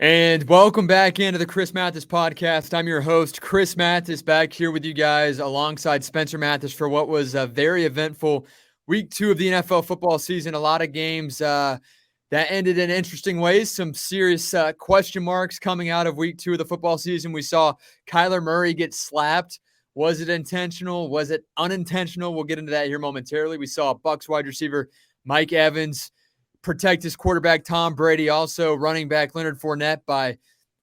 And welcome back into the Chris Mathis podcast. I'm your host, Chris Mathis, back here with you guys alongside Spencer Mathis for what was a very eventful week 2 of the NFL football season. A lot of games that ended in interesting ways. Some serious question marks coming out of week 2 of the football season. We saw Kyler Murray get slapped. Was it intentional? Was it unintentional? We'll get into that here momentarily. We saw Bucs wide receiver Mike Evans protect his quarterback Tom Brady, also running back Leonard Fournette by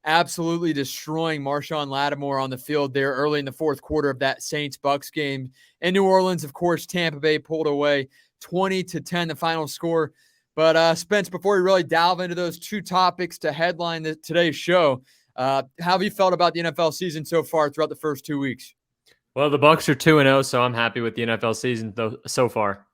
absolutely destroying Marshawn Lattimore on the field there early in the fourth quarter of that Saints-Bucs game. In New Orleans, of course, Tampa Bay pulled away 20-10, the final score. But Spence, before we really delve into those two topics to headline today's show, how have you felt about the NFL season so far throughout the first 2 weeks? Well, the Bucs are 2-0, so I'm happy with the NFL season so far.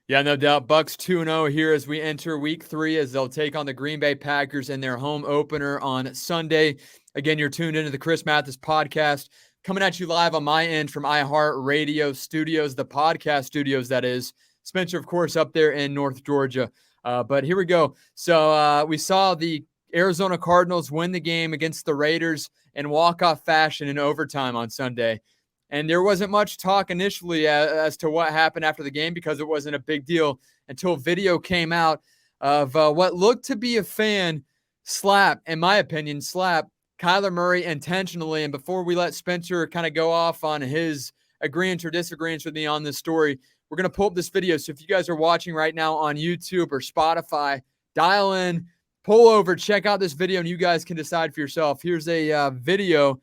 Yeah, no doubt. Bucs 2-0 here as we enter week 3 as they'll take on the Green Bay Packers in their home opener on Sunday. Again, you're tuned into the Chris Mathis podcast, coming at you live on my end from iHeartRadio Studios, the podcast studios, that is. Spencer, of course, up there in North Georgia. But here we go. So we saw the Arizona Cardinals win the game against the Raiders in walk-off fashion in overtime on Sunday. And there wasn't much talk initially as to what happened after the game because it wasn't a big deal until video came out of what looked to be a fan slap, in my opinion, slap Kyler Murray intentionally. And before we let Spencer kind of go off on his agreements or disagreements with me on this story, we're going to pull up this video. So if you guys are watching right now on YouTube or Spotify, dial in, pull over, check out this video, and you guys can decide for yourself. Here's a video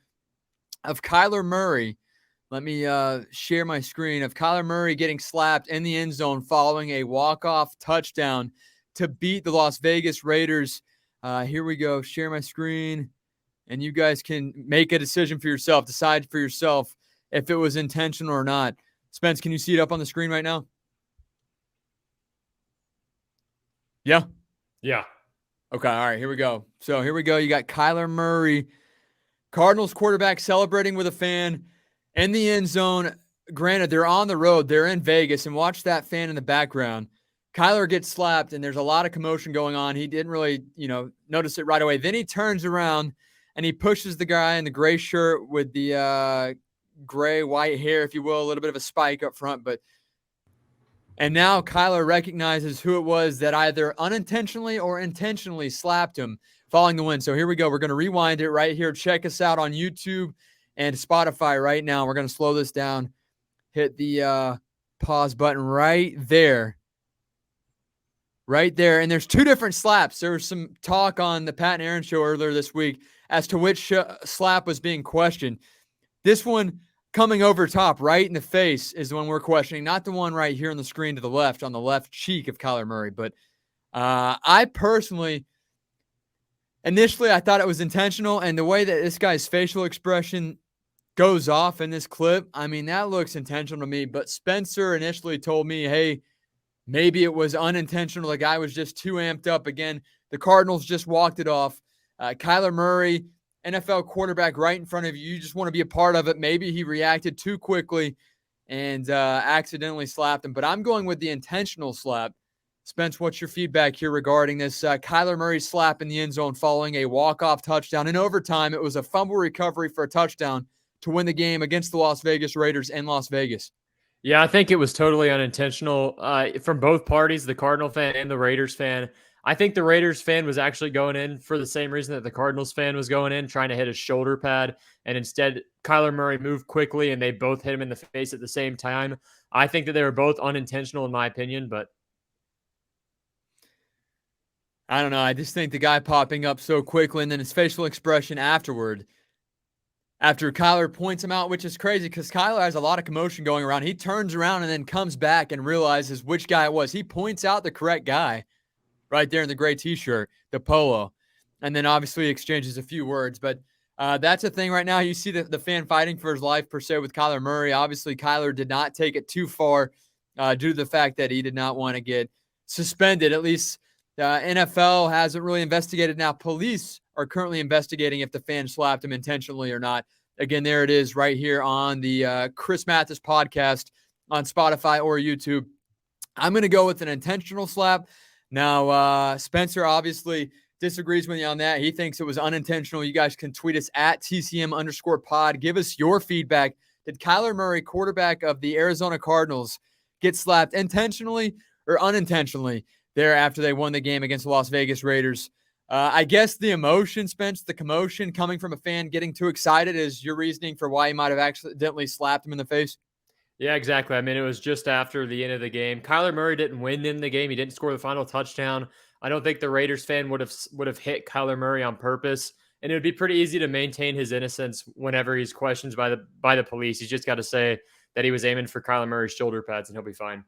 of Kyler Murray. Let me share my screen of Kyler Murray getting slapped in the end zone following a walk-off touchdown to beat the Las Vegas Raiders. Here we go. Share my screen, and you guys can make a decision for yourself. Decide for yourself if it was intentional or not. Spence, can you see it up on the screen right now? Yeah? Yeah. Okay, all right, here we go. So here we go. You got Kyler Murray, Cardinals quarterback, celebrating with a fan in the end zone. Granted, they're on the road. They're in Vegas, and watch that fan in the background. Kyler gets slapped, and there's a lot of commotion going on. He didn't really, notice it right away. Then he turns around, and he pushes the guy in the gray shirt with the gray-white hair, if you will, a little bit of a spike up front. And now Kyler recognizes who it was that either unintentionally or intentionally slapped him following the win. So here we go. We're going to rewind it right here. Check us out on YouTube and Spotify right now. We're going to slow this down. Hit the pause button right there. Right there. And there's two different slaps. There was some talk on the Pat and Aaron show earlier this week as to which slap was being questioned. This one coming over top right in the face is the one we're questioning, not the one right here on the screen to the left, on the left cheek of Kyler Murray. But I personally, initially, I thought it was intentional, and the way that this guy's facial expression goes off in this clip, I mean, that looks intentional to me. But Spencer initially told me, hey, maybe it was unintentional. The guy was just too amped up. Again, the Cardinals just walked it off. Kyler Murray, NFL quarterback right in front of you. You just want to be a part of it. Maybe he reacted too quickly and accidentally slapped him. But I'm going with the intentional slap. Spence, what's your feedback here regarding this Kyler Murray slap in the end zone following a walk-off touchdown? In overtime, it was a fumble recovery for a touchdown to win the game against the Las Vegas Raiders in Las Vegas. Yeah, I think it was totally unintentional from both parties, the Cardinal fan and the Raiders fan. I think the Raiders fan was actually going in for the same reason that the Cardinals fan was going in, trying to hit a shoulder pad. And instead, Kyler Murray moved quickly, and they both hit him in the face at the same time. I think that they were both unintentional, in my opinion, but I don't know. I just think the guy popping up so quickly and then his facial expression afterward, after Kyler points him out, which is crazy because Kyler has a lot of commotion going around. He turns around and then comes back and realizes which guy it was. He points out the correct guy right there in the gray T-shirt, the polo, and then obviously exchanges a few words. But that's a thing right now. You see the fan fighting for his life, per se, with Kyler Murray. Obviously, Kyler did not take it too far due to the fact that he did not want to get suspended. At least the NFL hasn't really investigated. Now, police are currently investigating if the fan slapped him intentionally or not. Again, there it is right here on the Chris Mathis podcast on Spotify or YouTube. I'm going to go with an intentional slap. Now, Spencer obviously disagrees with you on that. He thinks it was unintentional. You guys can tweet us at TCM_pod. Give us your feedback. Did Kyler Murray, quarterback of the Arizona Cardinals, get slapped intentionally or unintentionally there after they won the game against the Las Vegas Raiders? I guess the emotion, Spence, the commotion coming from a fan getting too excited is your reasoning for why he might have accidentally slapped him in the face? Yeah, exactly. I mean, it was just after the end of the game. Kyler Murray didn't win in the game. He didn't score the final touchdown. I don't think the Raiders fan would have hit Kyler Murray on purpose. And it would be pretty easy to maintain his innocence whenever he's questioned by the police. He's just got to say that he was aiming for Kyler Murray's shoulder pads, and he'll be fine.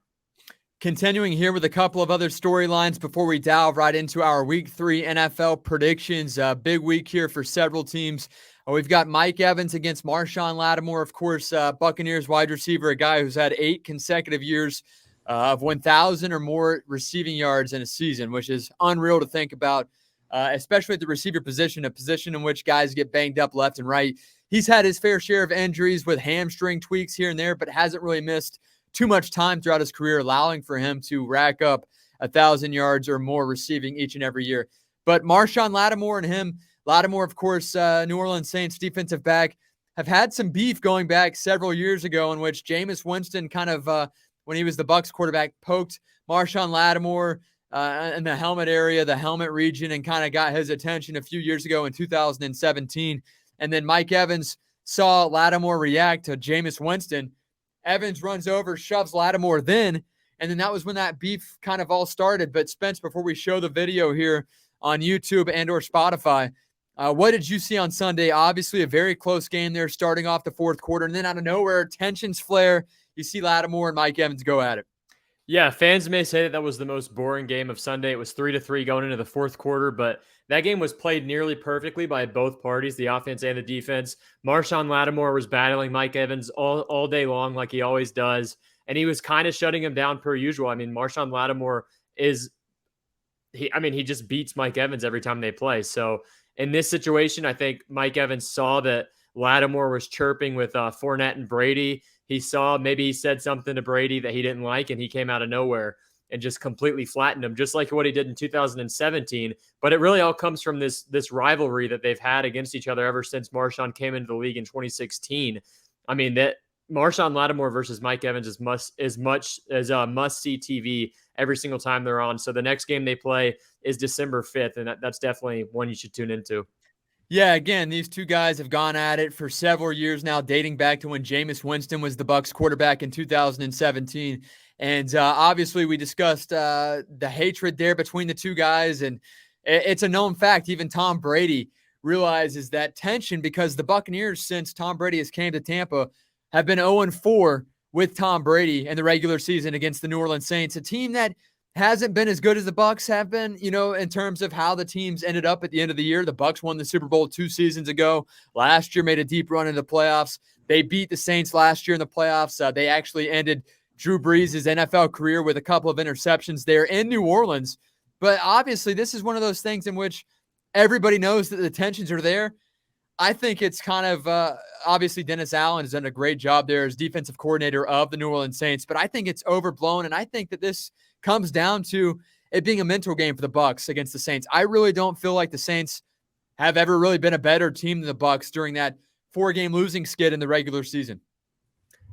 Continuing here with a couple of other storylines before we dive right into our Week 3 NFL predictions. Big week here for several teams. We've got Mike Evans against Marshawn Lattimore, of course, Buccaneers wide receiver, a guy who's had 8 consecutive years of 1,000 or more receiving yards in a season, which is unreal to think about, especially at the receiver position, a position in which guys get banged up left and right. He's had his fair share of injuries with hamstring tweaks here and there, but hasn't really missed too much time throughout his career, allowing for him to rack up 1,000 yards or more receiving each and every year. But Marshawn Lattimore and him, Lattimore, of course, New Orleans Saints defensive back, have had some beef going back several years ago in which Jameis Winston kind of, when he was the Bucs quarterback, poked Marshawn Lattimore in the helmet area, the helmet region, and kind of got his attention a few years ago in 2017. And then Mike Evans saw Lattimore react to Jameis Winston. Evans runs over, shoves Lattimore then, and then that was when that beef kind of all started. But Spence, before we show the video here on YouTube and or Spotify, what did you see on Sunday? Obviously a very close game there starting off the fourth quarter, and then out of nowhere, tensions flare. You see Lattimore and Mike Evans go at it. Yeah, fans may say that was the most boring game of Sunday. It was 3-3 going into the fourth quarter, but that game was played nearly perfectly by both parties, the offense and the defense. Marshawn Lattimore was battling Mike Evans all day long like he always does, and he was kind of shutting him down per usual. I mean, Marshawn Lattimore he just beats Mike Evans every time they play. So in this situation, I think Mike Evans saw that Lattimore was chirping with Fournette and Brady. He saw maybe he said something to Brady that he didn't like, and he came out of nowhere and just completely flattened him, just like what he did in 2017. But it really all comes from this rivalry that they've had against each other ever since Marshawn came into the league in 2016. I mean, that Marshawn Lattimore versus Mike Evans is must-see TV every single time they're on. So the next game they play is December 5th, and that's definitely one you should tune into. Yeah, again, these two guys have gone at it for several years now, dating back to when Jameis Winston was the Bucs quarterback in 2017. And obviously we discussed the hatred there between the two guys, and it's a known fact. Even Tom Brady realizes that tension because the Buccaneers, since Tom Brady has came to Tampa, have been 0-4 with Tom Brady in the regular season against the New Orleans Saints, a team that hasn't been as good as the Bucs have been, in terms of how the teams ended up at the end of the year. The Bucs won the Super Bowl 2 seasons ago. Last year made a deep run into the playoffs. They beat the Saints last year in the playoffs. They actually ended Drew Brees' NFL career with a couple of interceptions there in New Orleans. But obviously this is one of those things in which everybody knows that the tensions are there. I think it's kind of obviously Dennis Allen has done a great job there as defensive coordinator of the New Orleans Saints, but I think it's overblown, and I think that this comes down to it being a mental game for the Bucs against the Saints. I really don't feel like the Saints have ever really been a better team than the Bucs during that 4-game losing skid in the regular season.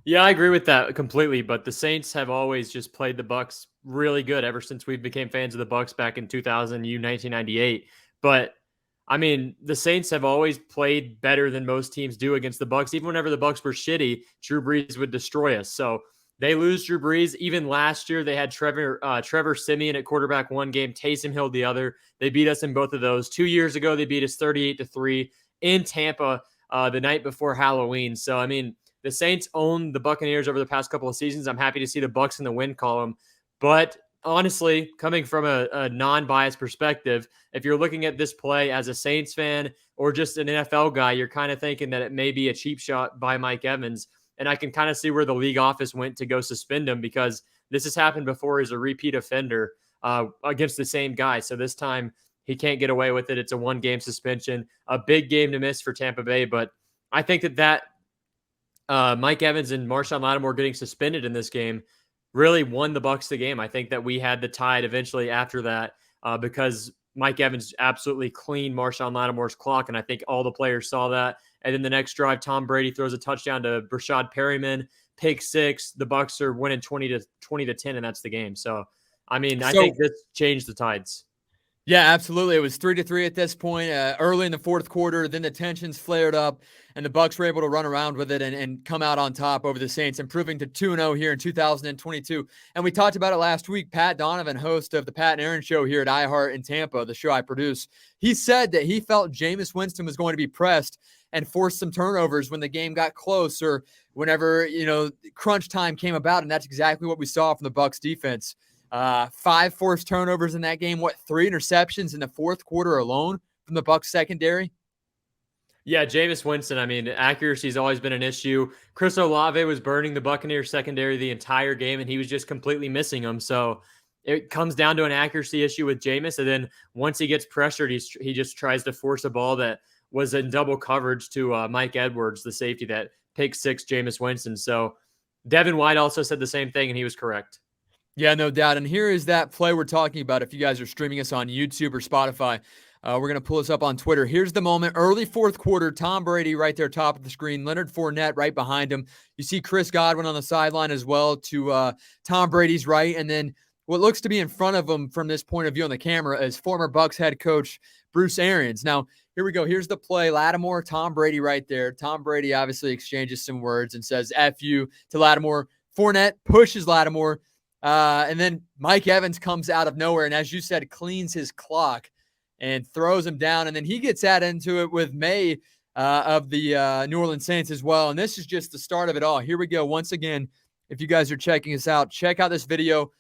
Yeah, I agree with that completely, but the Saints have always just played the Bucs really good ever since we became fans of the Bucs back in 1998. But I mean, the Saints have always played better than most teams do against the Bucs. Even whenever the Bucs were shitty, Drew Brees would destroy us. So they lose Drew Brees. Even last year, they had Trevor Siemian at quarterback one game, Taysom Hill the other. They beat us in both of those. 2 years ago, they beat us 38-3 in Tampa the night before Halloween. So, I mean, the Saints own the Buccaneers over the past couple of seasons. I'm happy to see the Bucs in the win column. But honestly, coming from a non-biased perspective, if you're looking at this play as a Saints fan or just an NFL guy, you're kind of thinking that it may be a cheap shot by Mike Evans. And I can kind of see where the league office went to go suspend him because this has happened before. He's a repeat offender against the same guy. So this time he can't get away with it. It's a 1-game suspension, a big game to miss for Tampa Bay. But I think that Mike Evans and Marshawn Lattimore getting suspended in this game really won the Bucs the game. I think that we had the tide eventually after that because Mike Evans absolutely cleaned Marshawn Lattimore's clock, and I think all the players saw that. And then the next drive, Tom Brady throws a touchdown to Brashad Perryman, pick six. The Bucs are winning 20-10, and that's the game. So, I mean, I think this changed the tides. Yeah, absolutely. It was 3-3 at this point, early in the fourth quarter. Then the tensions flared up, and the Bucs were able to run around with it and come out on top over the Saints, improving to 2-0 here in 2022. And we talked about it last week. Pat Donovan, host of the Pat and Aaron Show here at iHeart in Tampa, the show I produce, he said that he felt Jameis Winston was going to be pressed and force some turnovers when the game got close or whenever, crunch time came about. And that's exactly what we saw from the Bucs defense. 5 forced turnovers in that game. 3 interceptions in the fourth quarter alone from the Bucs secondary? Yeah, Jameis Winston, I mean, accuracy has always been an issue. Chris Olave was burning the Buccaneers secondary the entire game, and he was just completely missing them. So it comes down to an accuracy issue with Jameis, and then once he gets pressured, he just tries to force a ball that was in double coverage to Mike Edwards, the safety that picked six Jameis Winston. So Devin White also said the same thing, and he was correct. Yeah, no doubt. And here is that play we're talking about. If you guys are streaming us on YouTube or Spotify, we're going to pull us up on Twitter. Here's the moment. Early fourth quarter, Tom Brady right there, top of the screen. Leonard Fournette right behind him. You see Chris Godwin on the sideline as well to Tom Brady's right. And then what looks to be in front of him from this point of view on the camera is former Bucs head coach Bruce Arians. Now, here we go. Here's the play. Lattimore, Tom Brady right there. Tom Brady obviously exchanges some words and says F you to Lattimore. Fournette pushes Lattimore. And then Mike Evans comes out of nowhere and, as you said, cleans his clock and throws him down. And then he gets into it with May of the New Orleans Saints as well. And this is just the start of it all. Here we go. Once again, if you guys are checking us out, check out this video.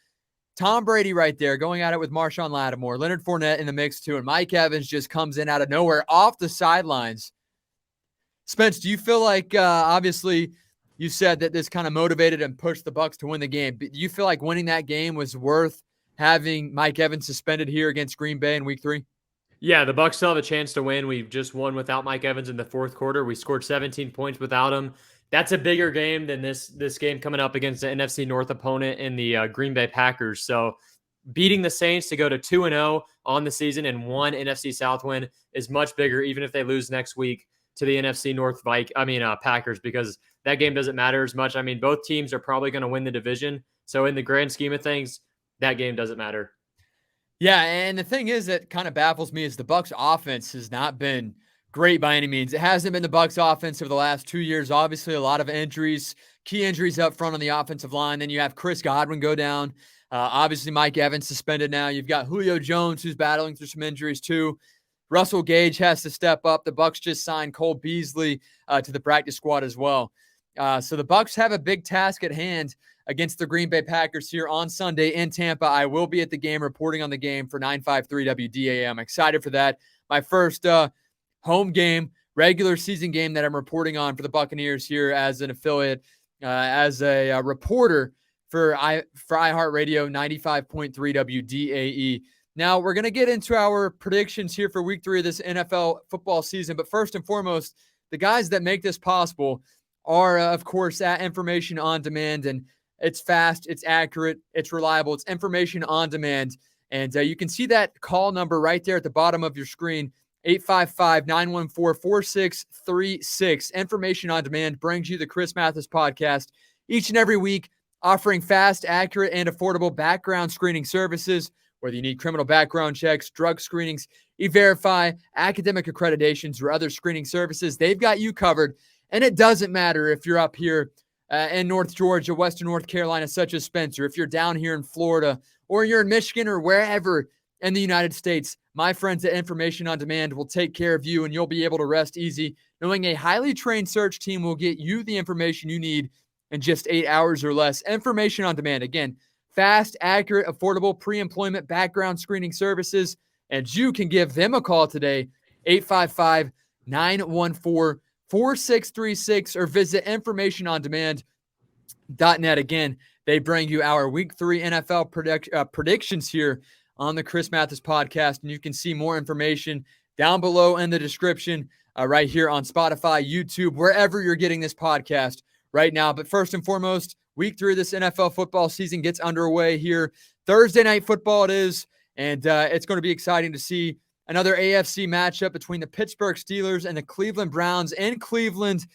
Tom Brady right there going at it with Marshawn Lattimore, Leonard Fournette in the mix too, and Mike Evans just comes in out of nowhere off the sidelines. Spence, do you feel like obviously – you said that this kind of motivated and pushed the Bucs to win the game. Do you feel like winning that game was worth having Mike Evans suspended here against Green Bay in Week 3? Yeah, the Bucs still have a chance to win. We've just won without Mike Evans in the fourth quarter. We scored 17 points without him. That's a bigger game than this game coming up against the NFC North opponent in the Green Bay Packers. So beating the Saints to go to 2-0 on the season and 1 NFC South win is much bigger, even if they lose next week to the NFC North Packers, because that game doesn't matter as much. I mean, both teams are probably going to win the division. So in the grand scheme of things, that game doesn't matter. Yeah, and the thing is that kind of baffles me is the Bucs offense has not been great by any means. It hasn't been the Bucs offense over the last 2 years. Obviously, a lot of injuries, key injuries up front on the offensive line. Then you have Chris Godwin go down. Obviously, Mike Evans suspended now. You've got Julio Jones, who's battling through some injuries too. Russell Gage has to step up. The Bucs just signed Cole Beasley to the practice squad as well. So the Bucs have a big task at hand against the Green Bay Packers here on Sunday in Tampa. I will be at the game reporting on the game for 953 WDAA. I'm excited for that. My first home game, regular season game that I'm reporting on for the Buccaneers here as an affiliate, as a reporter for iHeartRadio 95.3 WDAE. Now, we're going to get into our predictions here for Week 3 of this NFL football season. But first and foremost, the guys that make this possible are, of course, at Information On Demand. And it's fast, it's accurate, it's reliable, it's Information On Demand. And you can see that call number right there at the bottom of your screen, 855-914-4636. Information On Demand brings you the Chris Mathis podcast each and every week, offering fast, accurate, and affordable background screening services. Whether you need criminal background checks, drug screenings, E-Verify, academic accreditations, or other screening services, they've got you covered. And it doesn't matter if you're up here in North Georgia, Western North Carolina, such as Spencer, if you're down here in Florida, or you're in Michigan, or wherever in the United States, my friends at Information On Demand will take care of you, and you'll be able to rest easy knowing a highly trained search team will get you the information you need in just 8 hours or less. Information On Demand, again, fast, accurate, affordable pre-employment background screening services. And you can give them a call today, 855-914-4636, or visit informationondemand.net. Again, they bring you our Week 3 NFL predictions here on the Chris Mathis podcast. And you can see more information down below in the description right here on Spotify, YouTube, wherever you're getting this podcast right now. But first and foremost, Week 3 of this NFL football season gets underway here. Thursday night football it is, And it's going to be exciting to see another AFC matchup between the Pittsburgh Steelers and the Cleveland Browns in Cleveland.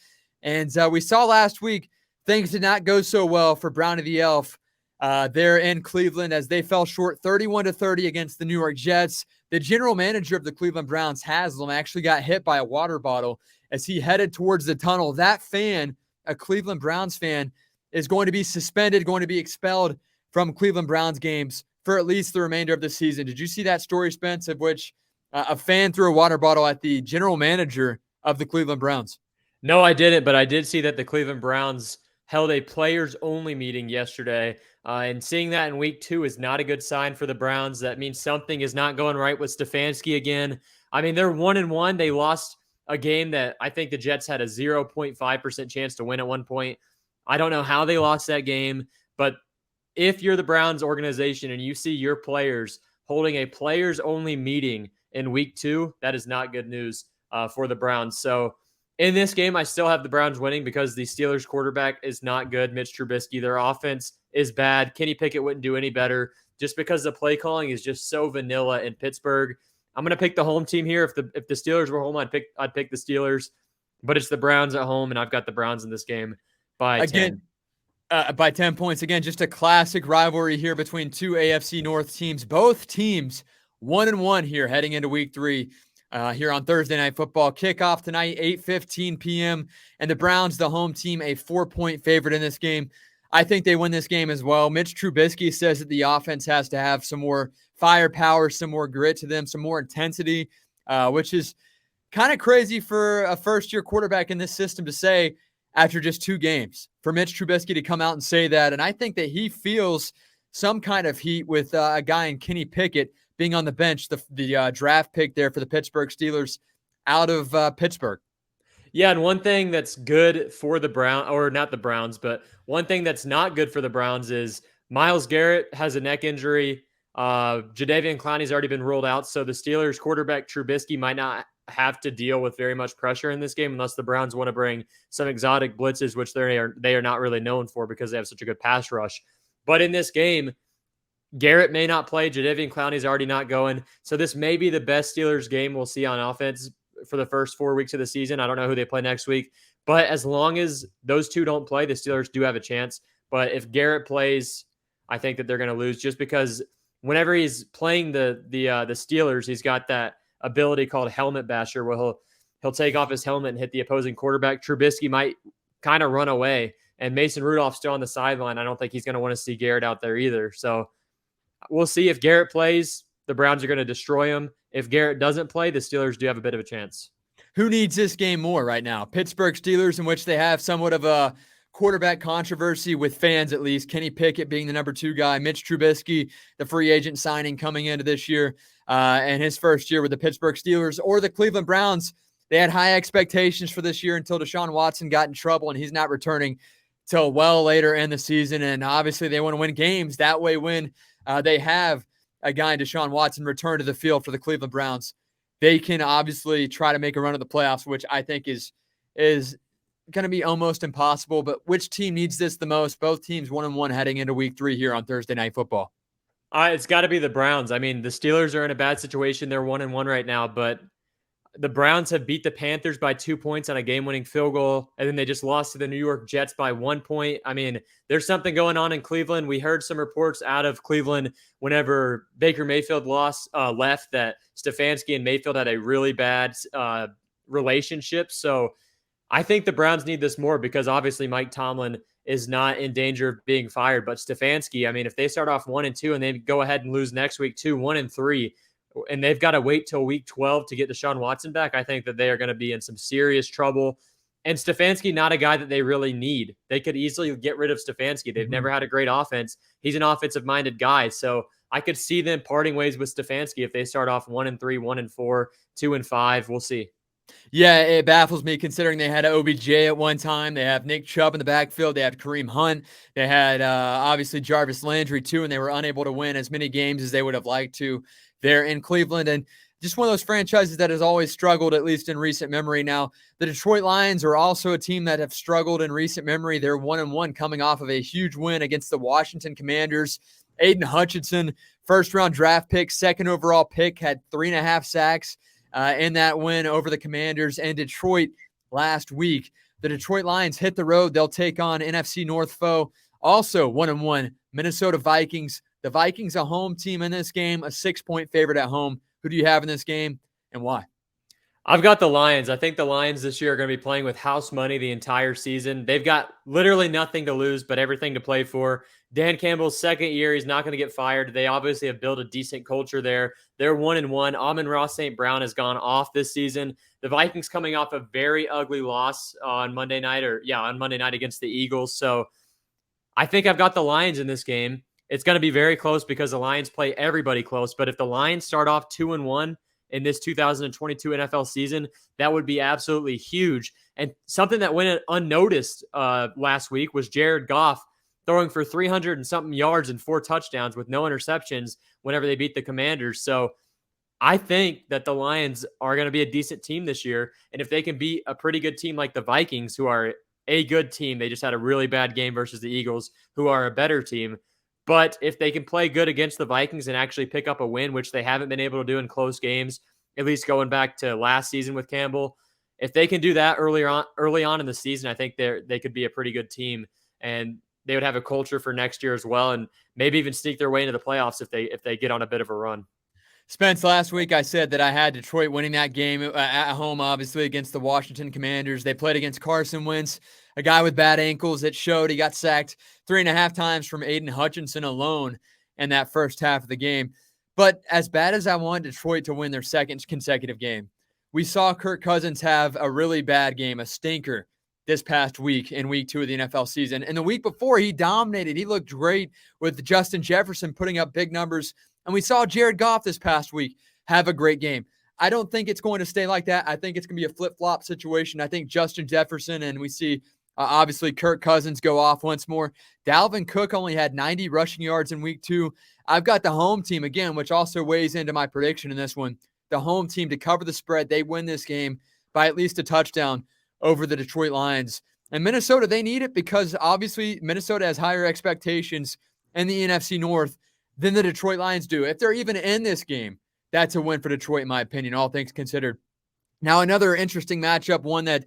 And we saw last week things did not go so well for Brownie the Elf there in Cleveland as they fell short 31-30 against the New York Jets. The general manager of the Cleveland Browns, Haslam, actually got hit by a water bottle as he headed towards the tunnel. That fan, a Cleveland Browns fan, is going to be suspended, going to be expelled from Cleveland Browns games for at least the remainder of the season. Did you see that story, Spence, of which a fan threw a water bottle at the general manager of the Cleveland Browns? No, I didn't, but I did see that the Cleveland Browns held a players-only meeting yesterday, and seeing that in week 2 is not a good sign for the Browns. That means something is not going right with Stefanski again. I mean, they're 1-1. They lost a game that I think the Jets had a 0.5% chance to win at one point. I don't know how they lost that game, but if you're the Browns organization and you see your players holding a players-only meeting in week 2, that is not good news for the Browns. So in this game, I still have the Browns winning because the Steelers quarterback is not good. Mitch Trubisky, their offense is bad. Kenny Pickett wouldn't do any better just because the play calling is just so vanilla in Pittsburgh. I'm going to pick the home team here. If the Steelers were home, I'd pick the Steelers, but it's the Browns at home, and I've got the Browns in this game by 10. By 10 points. Again, just a classic rivalry here between two AFC North teams. Both teams 1-1 here heading into week 3 here on Thursday Night Football. Kickoff tonight, 8:15 p.m. And the Browns, the home team, a 4-point favorite in this game. I think they win this game as well. Mitch Trubisky says that the offense has to have some more firepower, some more grit to them, some more intensity, which is kind of crazy for a first-year quarterback in this system to say after just 2 games. For Mitch Trubisky to come out and say that, and I think that he feels some kind of heat with a guy in Kenny Pickett being on the bench, the draft pick there for the Pittsburgh Steelers out of Pittsburgh. Yeah, and one thing that's good for the Browns, or not the Browns, but one thing that's not good for the Browns is Myles Garrett has a neck injury. Jadeveon Clowney's already been ruled out, so the Steelers quarterback Trubisky might not have to deal with very much pressure in this game unless the Browns want to bring some exotic blitzes, which they are not really known for because they have such a good pass rush. But in this game, Garrett may not play. Jadeveon Clowney's already not going. So this may be the best Steelers game we'll see on offense for the first 4 weeks of the season. I don't know who they play next week. But as long as those two don't play, the Steelers do have a chance. But if Garrett plays, I think that they're going to lose just because whenever he's playing the Steelers, he's got that ability called helmet basher where he'll take off his helmet and hit the opposing quarterback. Trubisky might kind of run away. And Mason Rudolph's still on the sideline. I don't think he's going to want to see Garrett out there either. So we'll see. If Garrett plays, the Browns are going to destroy him. If Garrett doesn't play, the Steelers do have a bit of a chance. Who needs this game more right now? Pittsburgh Steelers, in which they have somewhat of a quarterback controversy with fans, at least. Kenny Pickett being the number 2 guy. Mitch Trubisky, the free agent signing coming into this year and his first year with the Pittsburgh Steelers. Or the Cleveland Browns. They had high expectations for this year until Deshaun Watson got in trouble, and he's not returning till well later in the season. And obviously they want to win games that way when they have a guy in Deshaun Watson return to the field for the Cleveland Browns. They can obviously try to make a run of the playoffs, which I think is going to be almost impossible. But which team needs this the most? Both teams 1-1 heading into week 3 here on Thursday Night Football. It's got to be the Browns. I mean, the Steelers are in a bad situation. They're 1-1 right now, but the Browns have beat the Panthers by 2 points on a game-winning field goal, and then they just lost to the New York Jets by 1 point. I mean, there's something going on in Cleveland. We heard some reports out of Cleveland whenever Baker Mayfield left that Stefanski and Mayfield had a really bad relationship. So I think the Browns need this more because obviously Mike Tomlin is not in danger of being fired. But Stefanski, I mean, if they start off 1-2 and they go ahead and lose next week 1-3, and they've got to wait till week 12 to get Deshaun Watson back, I think that they are going to be in some serious trouble. And Stefanski, not a guy that they really need. They could easily get rid of Stefanski. They've never had a great offense. He's an offensive-minded guy. So I could see them parting ways with Stefanski if they start off 1-3, 1-4, 2-5. We'll see. Yeah, it baffles me considering they had OBJ at one time. They have Nick Chubb in the backfield. They had Kareem Hunt. They had obviously Jarvis Landry too, and they were unable to win as many games as they would have liked to there in Cleveland. And just one of those franchises that has always struggled, at least in recent memory. Now, the Detroit Lions are also a team that have struggled in recent memory. They're 1-1 coming off of a huge win against the Washington Commanders. Aiden Hutchinson, first-round draft pick, second overall pick, had 3.5 sacks in that win over the Commanders and Detroit last week. The Detroit Lions hit the road. They'll take on NFC North foe, also 1-1, Minnesota Vikings. The Vikings, a home team in this game, a 6-point favorite at home. Who do you have in this game and why? I've got the Lions. I think the Lions this year are going to be playing with house money the entire season. They've got literally nothing to lose, but everything to play for. Dan Campbell's second year, he's not going to get fired. They obviously have built a decent culture there. They're 1-1. Amon-Ra St. Brown has gone off this season. The Vikings coming off a very ugly loss on Monday night against the Eagles. So I think I've got the Lions in this game. It's going to be very close because the Lions play everybody close. But if the Lions start off 2-1 in this 2022 NFL season, that would be absolutely huge. And something that went unnoticed last week was Jared Goff throwing for 300 and something yards and 4 touchdowns with no interceptions whenever they beat the Commanders. So I think that the Lions are going to be a decent team this year. And if they can beat a pretty good team like the Vikings, who are a good team, they just had a really bad game versus the Eagles, who are a better team. But if they can play good against the Vikings and actually pick up a win, which they haven't been able to do in close games, at least going back to last season with Campbell, if they can do that early on in the season, I think they could be a pretty good team, and they would have a culture for next year as well, and maybe even sneak their way into the playoffs if they get on a bit of a run. Spence, last week I said that I had Detroit winning that game at home, obviously, against the Washington Commanders. They played against Carson Wentz, a guy with bad ankles. It showed. He got sacked 3.5 times from Aiden Hutchinson alone in that first half of the game. But as bad as I want Detroit to win their second consecutive game, we saw Kirk Cousins have a really bad game, a stinker, this past week in week 2 of the NFL season. And the week before, he dominated. He looked great with Justin Jefferson putting up big numbers. And we saw Jared Goff this past week have a great game. I don't think it's going to stay like that. I think it's going to be a flip-flop situation. I think Justin Jefferson, and we see obviously Kirk Cousins go off once more. Dalvin Cook only had 90 rushing yards in week 2. I've got the home team again, which also weighs into my prediction in this one. The home team to cover the spread. They win this game by at least a touchdown over the Detroit Lions. And Minnesota, they need it because obviously Minnesota has higher expectations in the NFC North than the Detroit Lions do. If they're even in this game, that's a win for Detroit, in my opinion, all things considered. Now, another interesting matchup, one that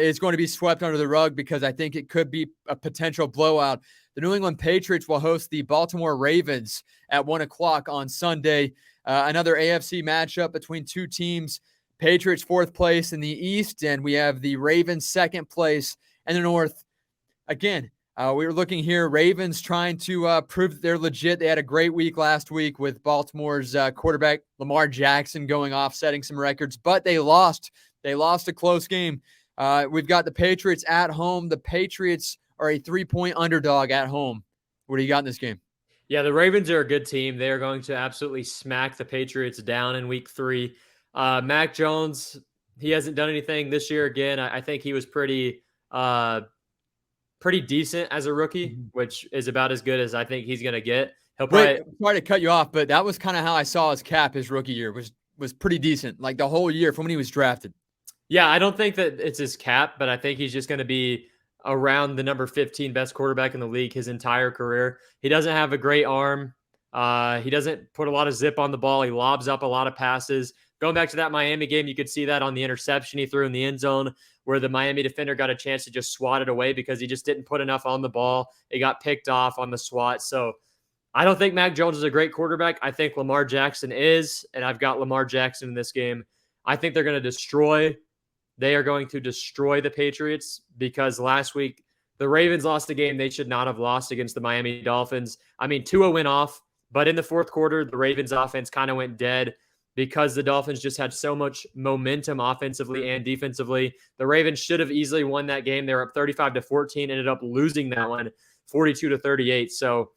is going to be swept under the rug because I think it could be a potential blowout. The New England Patriots will host the Baltimore Ravens at 1 o'clock on Sunday. Another AFC matchup between two teams. Patriots 4th place in the East, and we have the Ravens 2nd place in the North. Again, we were looking here, Ravens trying to prove that they're legit. They had a great week last week with Baltimore's quarterback Lamar Jackson going off, setting some records, but they lost. They lost a close game. We've got the Patriots at home. The Patriots are a 3-point underdog at home. What do you got in this game? Yeah, the Ravens are a good team. They are going to absolutely smack the Patriots down in week 3. Mac Jones, he hasn't done anything this year again. I think he was pretty decent as a rookie, which is about as good as I think he's going to get. He'll probably sorry to cut you off, but that was kind of how I saw his cap his rookie year was pretty decent, like the whole year from when he was drafted. Yeah, I don't think that it's his cap, but I think he's just going to be around the number 15 best quarterback in the league his entire career. He doesn't have a great arm. He doesn't put a lot of zip on the ball. He lobs up a lot of passes. Going back to that Miami game, you could see that on the interception he threw in the end zone where the Miami defender got a chance to just swat it away because he just didn't put enough on the ball. It got picked off on the swat. So I don't think Mac Jones is a great quarterback. I think Lamar Jackson is, and I've got Lamar Jackson in this game. I think they are going to destroy the Patriots because last week the Ravens lost a game they should not have lost against the Miami Dolphins. I mean, Tua went off, but in the 4th quarter, the Ravens offense kind of went dead because the Dolphins just had so much momentum offensively and defensively. The Ravens should have easily won that game. They were up 35-14, ended up losing that one 42-38. So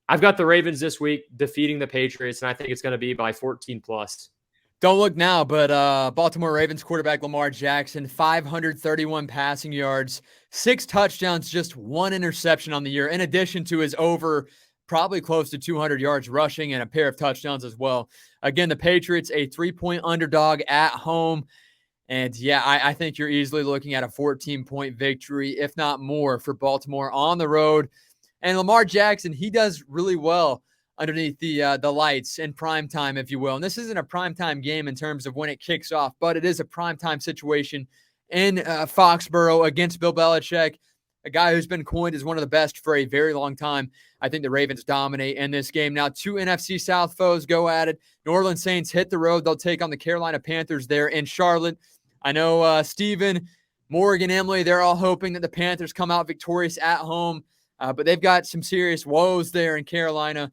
I've got the Ravens this week defeating the Patriots, and I think it's going to be by 14 plus. Don't look now, but Baltimore Ravens quarterback Lamar Jackson, 531 passing yards, 6 touchdowns, just 1 interception on the year, in addition to his over probably close to 200 yards rushing and a pair of touchdowns as well. Again, the Patriots, a 3-point underdog at home. And yeah, I think you're easily looking at a 14-point victory, if not more, for Baltimore on the road. And Lamar Jackson, he does really well underneath the lights in prime time, if you will. And this isn't a primetime game in terms of when it kicks off, but it is a primetime situation in Foxborough against Bill Belichick, a guy who's been coined as one of the best for a very long time. I think the Ravens dominate in this game. Now, two NFC South foes go at it. New Orleans Saints hit the road. They'll take on the Carolina Panthers there in Charlotte. I know Steven, Morgan, Emily, they're all hoping that the Panthers come out victorious at home, but they've got some serious woes there in Carolina.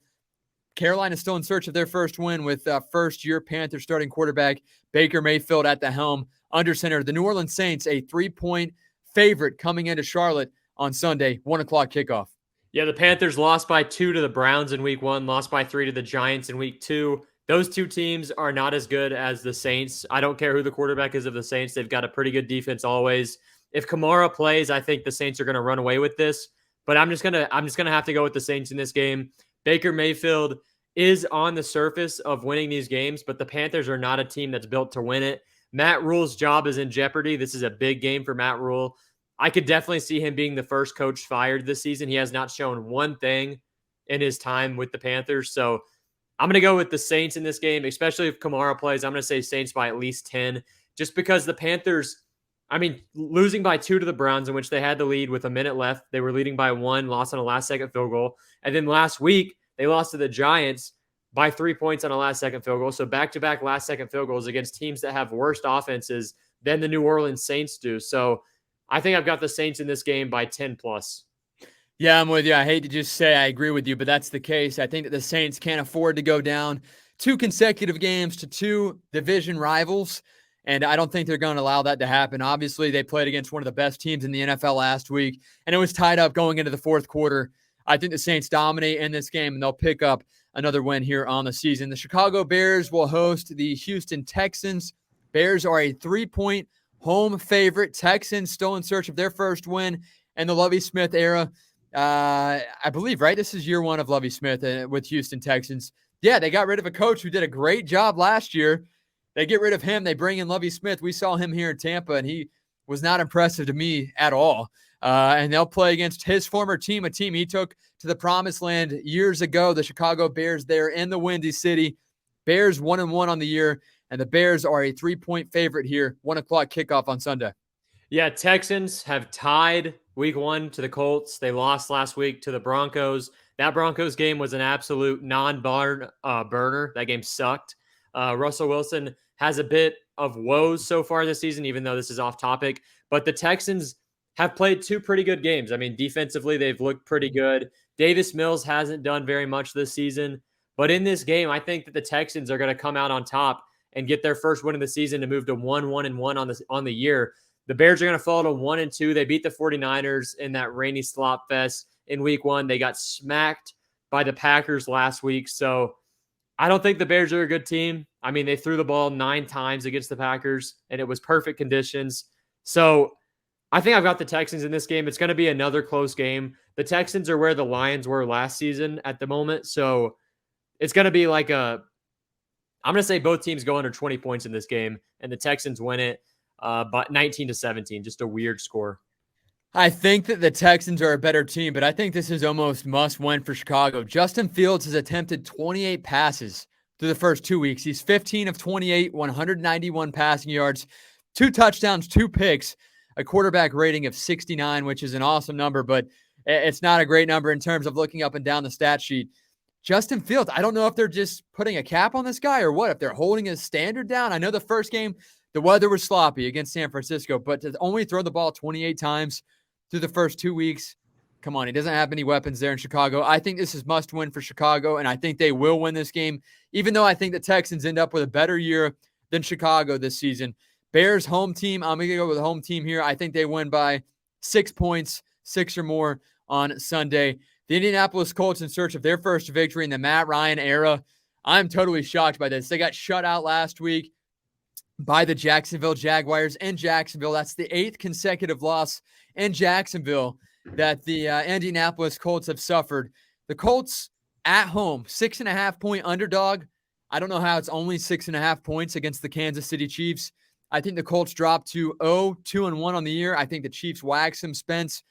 Carolina's still in search of their first win with first-year Panthers starting quarterback Baker Mayfield at the helm under center. The New Orleans Saints, a 3-point favorite coming into Charlotte on Sunday, 1 o'clock kickoff. Yeah, the Panthers lost by 2 to the Browns in week 1, lost by 3 to the Giants in week 2. Those two teams are not as good as the Saints. I don't care who the quarterback is of the Saints. They've got a pretty good defense always. If Kamara plays, I think the Saints are going to run away with this. But I'm just gonna have to go with the Saints in this game. Baker Mayfield is on the surface of winning these games, but the Panthers are not a team that's built to win it. Matt Rule's job is in jeopardy. This is a big game for Matt Rule. I could definitely see him being the first coach fired this season. He has not shown one thing in his time with the Panthers. So I'm going to go with the Saints in this game, especially if Kamara plays. I'm going to say Saints by at least 10, just because the Panthers, losing by 2 to the Browns, in which they had the lead with a minute left. They were leading by 1, lost on a last-second field goal. And then last week, they lost to the Giants by 3 points on a last-second field goal. So back-to-back last-second field goals against teams that have worse offenses than the New Orleans Saints do. So I think I've got the Saints in this game by 10+. Yeah, I'm with you. I hate to just say I agree with you, but that's the case. I think that the Saints can't afford to go down 2 consecutive games to 2 division rivals, and I don't think they're going to allow that to happen. Obviously, they played against one of the best teams in the NFL last week, and it was tied up going into the fourth quarter. I think the Saints dominate in this game, and they'll pick up another win here on the season. The Chicago Bears will host the Houston Texans. Bears are a 3-point home favorite. Texans still in search of their first win in the Lovie Smith era. I believe, right? This is year 1 of Lovie Smith with Houston Texans. Yeah, they got rid of a coach who did a great job last year. They get rid of him. They bring in Lovie Smith. We saw him here in Tampa, and he was not impressive to me at all. And they'll play against his former team, a team he took to the promised land years ago, the Chicago Bears there in the Windy City. Bears 1-1 on the year, and the Bears are a 3-point favorite here, 1 o'clock kickoff on Sunday. Yeah, Texans have tied week 1 to the Colts. They lost last week to the Broncos. That Broncos game was an absolute burner. That game sucked. Russell Wilson has a bit of woes so far this season, even though this is off topic. But the Texans have played 2 pretty good games. Defensively, they've looked pretty good. Davis Mills hasn't done very much this season. But in this game, I think that the Texans are going to come out on top and get their first win of the season to move to 1-1-1 on the year. The Bears are going to fall to 1-2. They beat the 49ers in that rainy slop fest in week 1. They got smacked by the Packers last week. So I don't think the Bears are a good team. They threw the ball 9 times against the Packers, and it was perfect conditions. So I think I've got the Texans in this game. It's going to be another close game. The Texans are where the Lions were last season at the moment. So it's going to be I'm going to say both teams go under 20 points in this game, and the Texans win it. But 19-17, just a weird score. I think that the Texans are a better team, but I think this is almost must-win for Chicago. Justin Fields has attempted 28 passes through the first 2 weeks. He's 15 of 28, 191 passing yards, 2 touchdowns, 2 picks, a quarterback rating of 69, which is an awesome number, but it's not a great number in terms of looking up and down the stat sheet. Justin Fields, I don't know if they're just putting a cap on this guy or what, if they're holding his standard down. I know the first game, the weather was sloppy against San Francisco, but to only throw the ball 28 times through the first 2 weeks, come on, he doesn't have any weapons there in Chicago. I think this is must-win for Chicago, and I think they will win this game, even though I think the Texans end up with a better year than Chicago this season. Bears home team, I'm going to go with the home team here. I think they win by 6 points, 6 or more on Sunday. The Indianapolis Colts in search of their first victory in the Matt Ryan era. I'm totally shocked by this. They got shut out last week by the Jacksonville Jaguars in Jacksonville. That's the 8th consecutive loss in Jacksonville that the Indianapolis Colts have suffered. The Colts at home, 6.5-point underdog. I don't know how it's only 6.5 points against the Kansas City Chiefs. I think the Colts dropped to 0-2-1 on the year. I think the Chiefs wax them, Spence.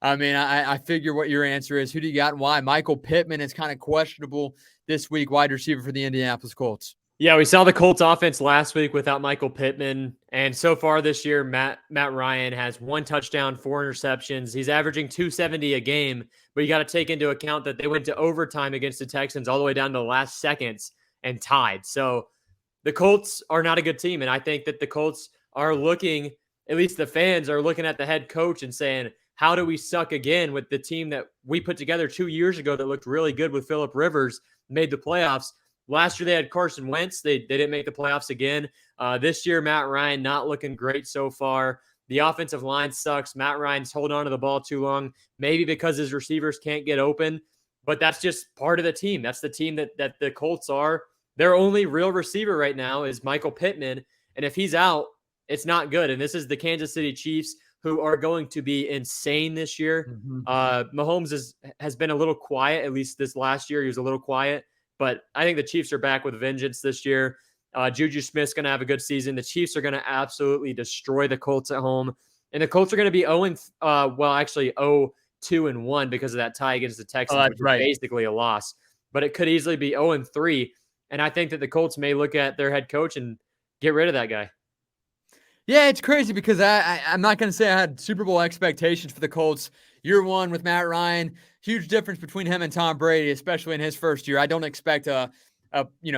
I mean, I figure what your answer is. Who do you got and why? Michael Pittman is kind of questionable this week, wide receiver for the Indianapolis Colts. Yeah, we saw the Colts offense last week without Michael Pittman. And so far this year, Matt Ryan has 1 touchdown, 4 interceptions. He's averaging 270 a game, but you got to take into account that they went to overtime against the Texans all the way down to the last seconds and tied. So the Colts are not a good team. And I think that the Colts are looking, at least the fans are looking at the head coach and saying, how do we suck again with the team that we put together 2 years ago that looked really good with Phillip Rivers, made the playoffs? Last year they had Carson Wentz. They didn't make the playoffs again. This year, Matt Ryan not looking great so far. The offensive line sucks. Matt Ryan's holding on to the ball too long, maybe because his receivers can't get open. But that's just part of the team. That's the team that the Colts are. Their only real receiver right now is Michael Pittman. And if he's out, it's not good. And this is the Kansas City Chiefs, who are going to be insane this year. Mahomes has been a little quiet, at least this last year. He was a little quiet. But I think the Chiefs are back with a vengeance this year. Juju Smith's going to have a good season. The Chiefs are going to absolutely destroy the Colts at home. And the Colts are going to be 0-2-1 because of that tie against the Texans, which is basically a loss. But it could easily be 0-3. And I think that the Colts may look at their head coach and get rid of that guy. Yeah, it's crazy because I'm not going to say I had Super Bowl expectations for the Colts. Year one with Matt Ryan, huge difference between him and Tom Brady, especially in his first year. I don't expect a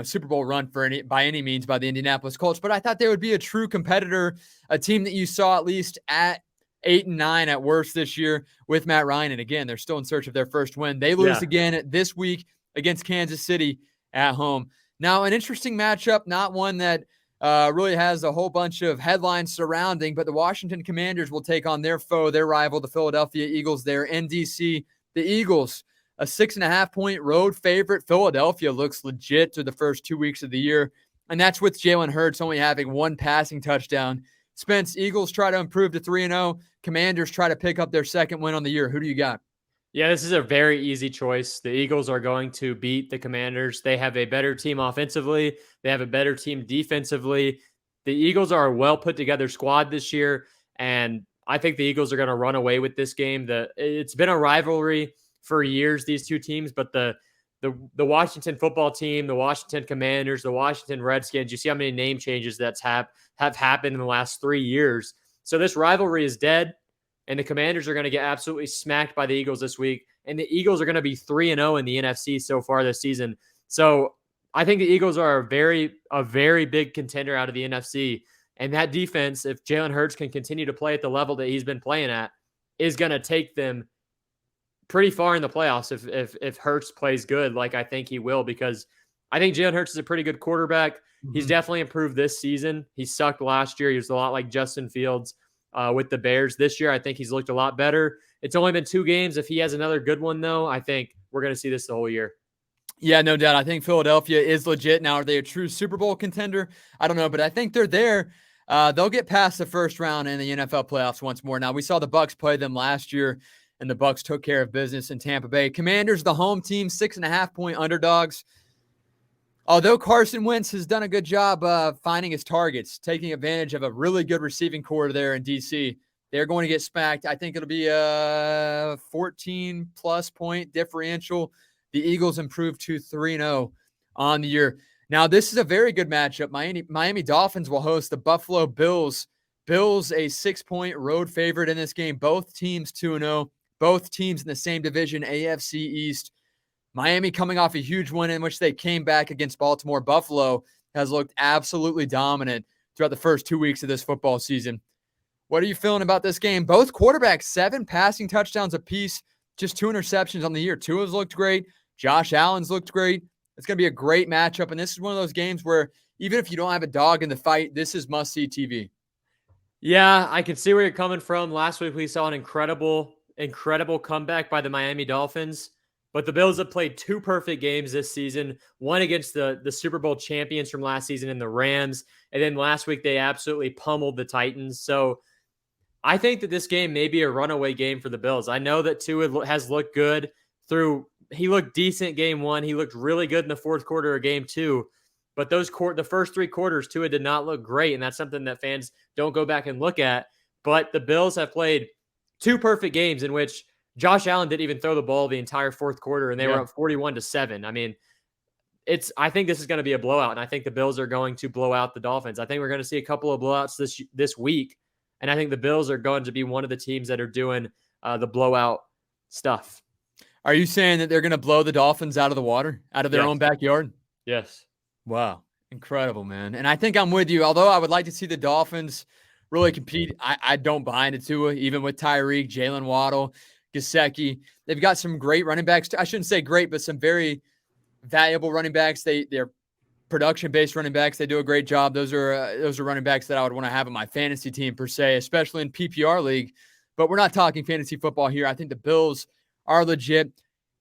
Super Bowl run by any means by the Indianapolis Colts, but I thought they would be a true competitor, a team that you saw at least at 8-9 at worst this year with Matt Ryan. And again, they're still in search of their first win. They lose again this week against Kansas City at home. Now, an interesting matchup, not one that really has a whole bunch of headlines surrounding, but the Washington Commanders will take on their foe, their rival, the Philadelphia Eagles there in DC. The Eagles, a 6.5-point road favorite. Philadelphia looks legit through the first 2 weeks of the year, and that's with Jalen Hurts only having 1 passing touchdown. Spence, Eagles try to improve to 3-0. Commanders try to pick up their second win on the year. Who do you got? Yeah, this is a very easy choice. The Eagles are going to beat the Commanders. They have a better team offensively. They have a better team defensively. The Eagles are a well put together squad this year, and I think the Eagles are going to run away with this game. It's been a rivalry for years, these two teams, but the Washington football team, the Washington Commanders, the Washington Redskins, you see how many name changes that's have happened in the last 3 years. So this rivalry is dead. And the Commanders are going to get absolutely smacked by the Eagles this week. And the Eagles are going to be 3-0 in the NFC so far this season. So I think the Eagles are a very big contender out of the NFC. And that defense, if Jalen Hurts can continue to play at the level that he's been playing at, is going to take them pretty far in the playoffs if Hurts plays good, like I think he will, because I think Jalen Hurts is a pretty good quarterback. He's definitely improved this season. He sucked last year. He was a lot like Justin Fields with the Bears. This year, I think he's looked a lot better. It's only been 2 games. If he has another good one, though, I think we're going to see this the whole year. Yeah, no doubt. I think Philadelphia is legit. Now, are they a true Super Bowl contender? I don't know, but I think they're there. They'll get past the first round in the NFL playoffs once more. Now, we saw the Bucs play them last year, and the Bucs took care of business in Tampa Bay. Commanders, the home team, 6.5-point underdogs. Although Carson Wentz has done a good job finding his targets, taking advantage of a really good receiving core there in D.C., they're going to get smacked. I think it'll be a 14-plus point differential. The Eagles improved to 3-0 on the year. Now, this is a very good matchup. Miami Dolphins will host the Buffalo Bills. Bills, a 6-point road favorite in this game. Both teams 2-0. Both teams in the same division, AFC East. Miami coming off a huge win in which they came back against Baltimore. Buffalo has looked absolutely dominant throughout the first 2 weeks of this football season. What are you feeling about this game? Both quarterbacks, 7 passing touchdowns apiece, just 2 interceptions on the year. Tua's looked great. Josh Allen's looked great. It's going to be a great matchup, and this is one of those games where even if you don't have a dog in the fight, this is must-see TV. Yeah, I can see where you're coming from. Last week we saw an incredible comeback by the Miami Dolphins. But the Bills have played 2 perfect games this season, one against the Super Bowl champions from last season in the Rams, and then last week they absolutely pummeled the Titans. So I think that this game may be a runaway game for the Bills. I know that Tua has looked good he looked decent game 1. He looked really good in the fourth quarter of game 2. But the first 3 quarters, Tua did not look great, and that's something that fans don't go back and look at. But the Bills have played 2 perfect games in which Josh Allen didn't even throw the ball the entire fourth quarter, and they were up 41-7. I mean, I think this is going to be a blowout, and I think the Bills are going to blow out the Dolphins. I think we're going to see a couple of blowouts this week, and I think the Bills are going to be one of the teams that are doing the blowout stuff. Are you saying that they're going to blow the Dolphins out of the water, out of their own backyard? Yes. Wow. Incredible, man. And I think I'm with you. Although I would like to see the Dolphins really compete, I don't buy into Tua, even with Tyreek, Jalen Waddle, Gesicki. They've got some great running backs. I shouldn't say great, but some very valuable running backs. They're production-based running backs. They do a great job. Those are running backs that I would want to have on my fantasy team per se, especially in PPR league. But we're not talking fantasy football here. I think the Bills are legit.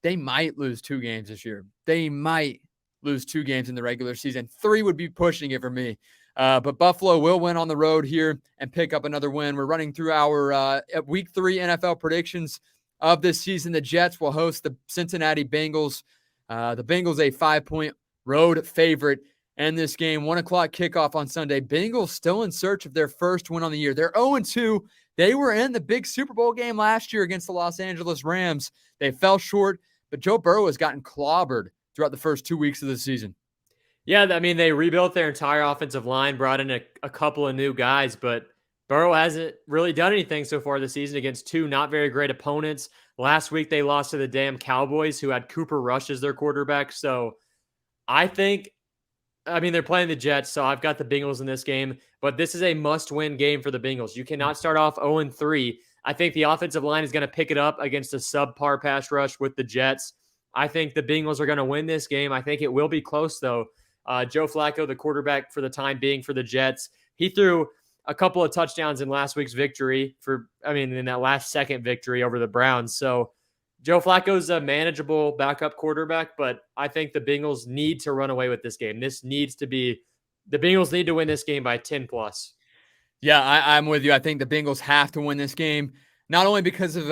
They might lose 2 games this year. They might lose 2 games in the regular season. 3 would be pushing it for me. But Buffalo will win on the road here and pick up another win. We're running through our Week 3 NFL predictions of this season. The Jets will host the Cincinnati Bengals. The Bengals a 5-point road favorite in this game. 1 o'clock kickoff on Sunday. Bengals still in search of their first win on the year. They're 0-2. They were in the big Super Bowl game last year against the Los Angeles Rams. They fell short, but Joe Burrow has gotten clobbered throughout the first 2 weeks of the season. Yeah, I mean, they rebuilt their entire offensive line, brought in a couple of new guys, but Burrow hasn't really done anything so far this season against 2 not very great opponents. Last week, they lost to the damn Cowboys, who had Cooper Rush as their quarterback. So I mean, they're playing the Jets, so I've got the Bengals in this game, but this is a must-win game for the Bengals. You cannot start off 0-3. I think the offensive line is going to pick it up against a subpar pass rush with the Jets. I think the Bengals are going to win this game. I think it will be close, though. Joe Flacco, the quarterback for the time being for the Jets, he threw a couple of touchdowns in last week's victory in that last second victory over the Browns. So Joe Flacco's a manageable backup quarterback, but I think the Bengals need to run away with this game. The Bengals need to win this game by 10 plus. Yeah, I'm with you. I think the Bengals have to win this game, not only because of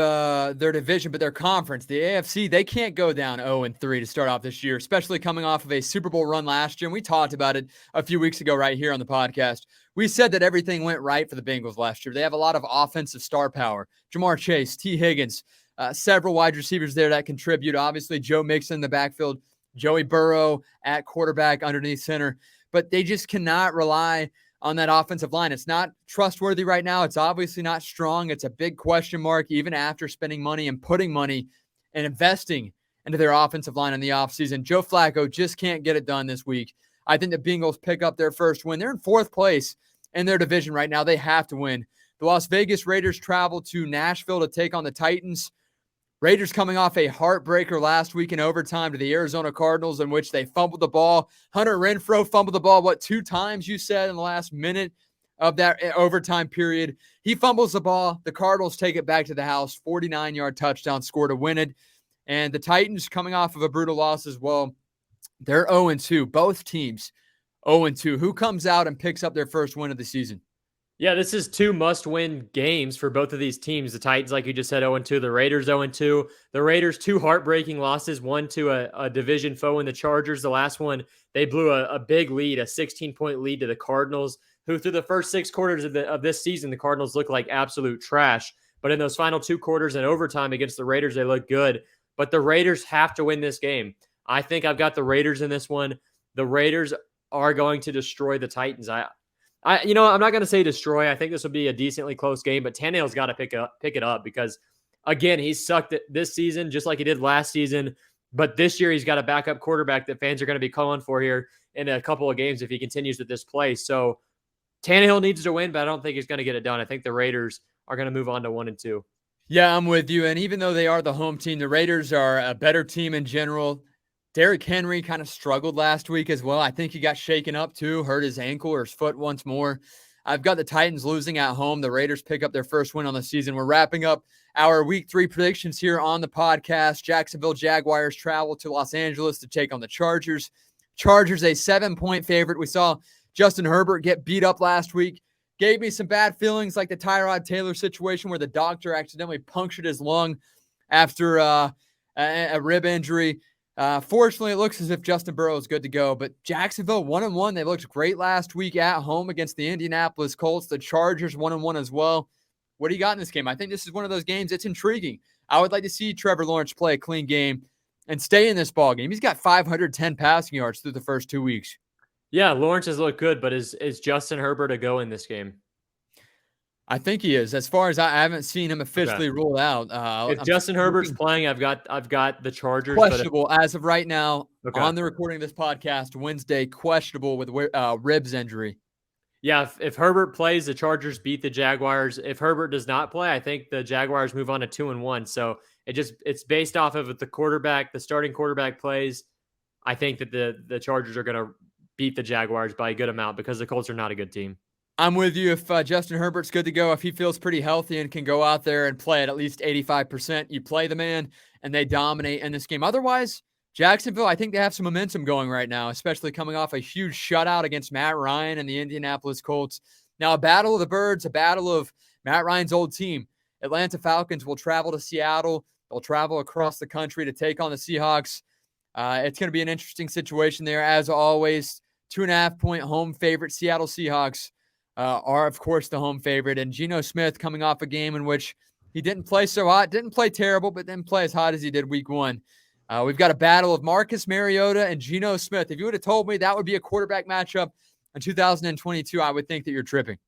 their division, but their conference. The AFC, they can't go down 0-3 to start off this year, especially coming off of a Super Bowl run last year. And we talked about it a few weeks ago right here on the podcast. We said that everything went right for the Bengals last year. They have a lot of offensive star power. Jamar Chase, T. Higgins, several wide receivers there that contribute. Obviously, Joe Mixon in the backfield, Joey Burrow at quarterback underneath center. But they just cannot rely on that offensive line. It's not trustworthy right now. It's obviously not strong. It's a big question mark, even after spending money and putting money and investing into their offensive line in the offseason. Joe Flacco just can't get it done this week. I think the Bengals pick up their first win. They're in 4th place in their division right now. They have to win. The Las Vegas Raiders travel to Nashville to take on the Titans. Raiders coming off a heartbreaker last week in overtime to the Arizona Cardinals, in which they fumbled the ball. Hunter Renfrow fumbled the ball, 2 times you said in the last minute of that overtime period. He fumbles the ball. The Cardinals take it back to the house. 49-yard touchdown score to win it. And the Titans coming off of a brutal loss as well. They're 0-2. Both teams 0-2. Who comes out and picks up their first win of the season? Yeah, this is 2 must-win games for both of these teams. The Titans, like you just said, 0-2. The Raiders, 0-2. The Raiders, 2 heartbreaking losses, one to a division foe in the Chargers. The last one, they blew a big lead, a 16-point lead to the Cardinals, who through the first 6 quarters of this season, the Cardinals look like absolute trash. But in those final 2 quarters in overtime against the Raiders, they look good. But the Raiders have to win this game. I think I've got the Raiders in this one. The Raiders are going to destroy the Titans. I'm not going to say destroy. I think this will be a decently close game, but Tannehill's got to pick it up because, again, he's sucked this season just like he did last season. But this year he's got a backup quarterback that fans are going to be calling for here in a couple of games if he continues at this place. So Tannehill needs to win, but I don't think he's going to get it done. I think the Raiders are going to move on to 1-2. Yeah, I'm with you. And even though they are the home team, the Raiders are a better team in general. Derrick Henry kind of struggled last week as well. I think he got shaken up too, hurt his ankle or his foot once more. I've got the Titans losing at home. The Raiders pick up their first win on the season. We're wrapping up our Week 3 predictions here on the podcast. Jacksonville Jaguars travel to Los Angeles to take on the Chargers. Chargers a 7-point favorite. We saw Justin Herbert get beat up last week. Gave me some bad feelings like the Tyrod Taylor situation where the doctor accidentally punctured his lung after a rib injury. Fortunately, it looks as if Justin Burrow is good to go, but Jacksonville 1-1. They looked great last week at home against the Indianapolis Colts. The Chargers 1-1 as well. What do you got in this game? I think this is one of those games. It's intriguing. I would like to see Trevor Lawrence play a clean game and stay in this ball game. He's got 510 passing yards through the first 2 weeks. Yeah, Lawrence has looked good, but is Justin Herbert a go in this game? I think he is. As far as I haven't seen him officially Okay. ruled out. If I'm Justin Herbert's looking playing, I've got the Chargers. questionable as of right now Okay. on the recording of this podcast Wednesday. Questionable with ribs injury. Yeah, if Herbert plays, the Chargers beat the Jaguars. If Herbert does not play, I think the Jaguars move on to 2-1. So it's based off of the starting quarterback plays. I think that the Chargers are going to beat the Jaguars by a good amount because the Colts are not a good team. I'm with you. If Justin Herbert's good to go, if he feels pretty healthy and can go out there and play at least 85%, you play the man and they dominate in this game. Otherwise, Jacksonville, I think they have some momentum going right now, especially coming off a huge shutout against Matt Ryan and the Indianapolis Colts. Now, a battle of the birds, a battle of Matt Ryan's old team. Atlanta Falcons will travel to Seattle. They'll travel across the country to take on the Seahawks. It's going to be an interesting situation there, as always. 2.5-point home favorite Seattle Seahawks are, of course, the home favorite. And Geno Smith coming off a game in which he didn't play so hot, didn't play terrible, but didn't play as hot as he did week one. We've got a battle of Marcus Mariota and Geno Smith. If you would have told me that would be a quarterback matchup in 2022, I would think that you're tripping.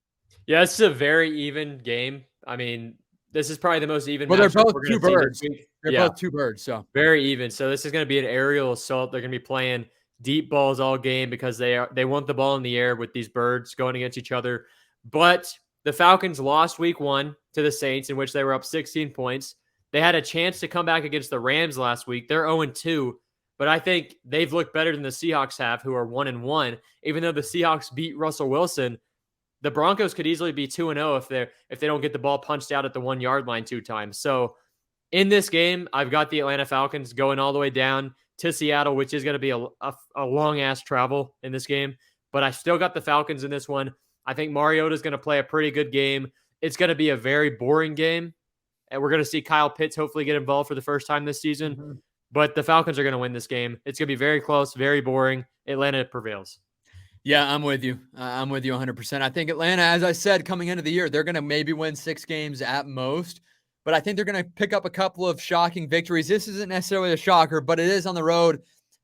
Yeah, this is a very even game. I mean, this is probably the most even. Well, they're both two birds. They're both two birds, so very even. So this is going to be an aerial assault. They're going to be playing deep balls all game because they want the ball in the air with these birds going against each other. But the Falcons lost week 1 to the Saints, in which they were up 16 points. They had a chance to come back against the Rams last week. They're 0-2, but I think they've looked better than the Seahawks have, who are 1-1. Even though the Seahawks beat Russell Wilson, the Broncos could easily be 2-0 if they don't get the ball punched out at the 1 yard line 2 times. So in this game, I've got the Atlanta Falcons going all the way down to Seattle, which is going to be a long-ass travel in this game. But I still got the Falcons in this one. I think Mariota is going to play a pretty good game. It's going to be a very boring game. And we're going to see Kyle Pitts hopefully get involved for the first time this season. Mm-hmm. But the Falcons are going to win this game. It's going to be very close, very boring. Atlanta prevails. Yeah, I'm with you. I'm with you 100%. I think Atlanta, as I said, coming into the year, they're going to maybe win 6 games at most. But I think they're going to pick up a couple of shocking victories. This isn't necessarily a shocker, but it is on the road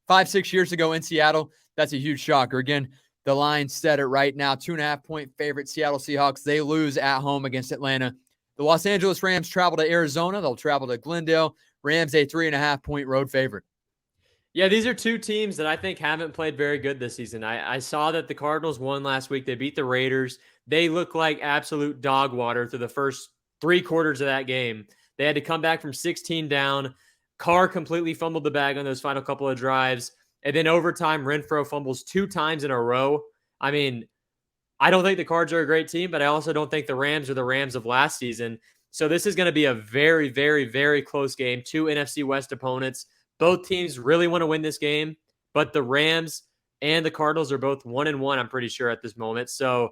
5-6 years ago in Seattle. That's a huge shocker. Again, the line set it right now. 2.5-point favorite Seattle Seahawks. They lose at home against Atlanta. The Los Angeles Rams travel to Arizona. They'll travel to Glendale. Rams a 3.5-point road favorite. Yeah, these are two teams that I think haven't played very good this season. I saw that the Cardinals won last week. They beat the Raiders. They look like absolute dog water through the first 3 quarters of that game. They had to come back from 16 down. Carr completely fumbled the bag on those final couple of drives. And then overtime, Renfro fumbles 2 times in a row. I mean, I don't think the Cards are a great team, but I also don't think the Rams are the Rams of last season. So this is going to be a very, very, very close game. 2 NFC West opponents. Both teams really want to win this game, but the Rams and the Cardinals are both 1-1, I'm pretty sure, at this moment. So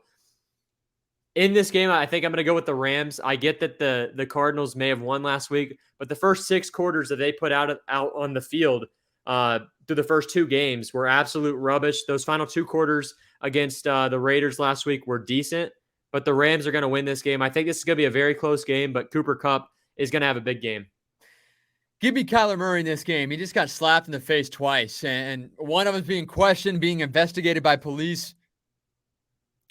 in this game, I think I'm going to go with the Rams. I get that the Cardinals may have won last week, but the first 6 quarters that they put out on the field through the first 2 games were absolute rubbish. Those final 2 quarters against the Raiders last week were decent, but the Rams are going to win this game. I think this is going to be a very close game, but Cooper Kupp is going to have a big game. Give me Kyler Murray in this game. He just got slapped in the face twice, and one of them is being questioned, being investigated by police.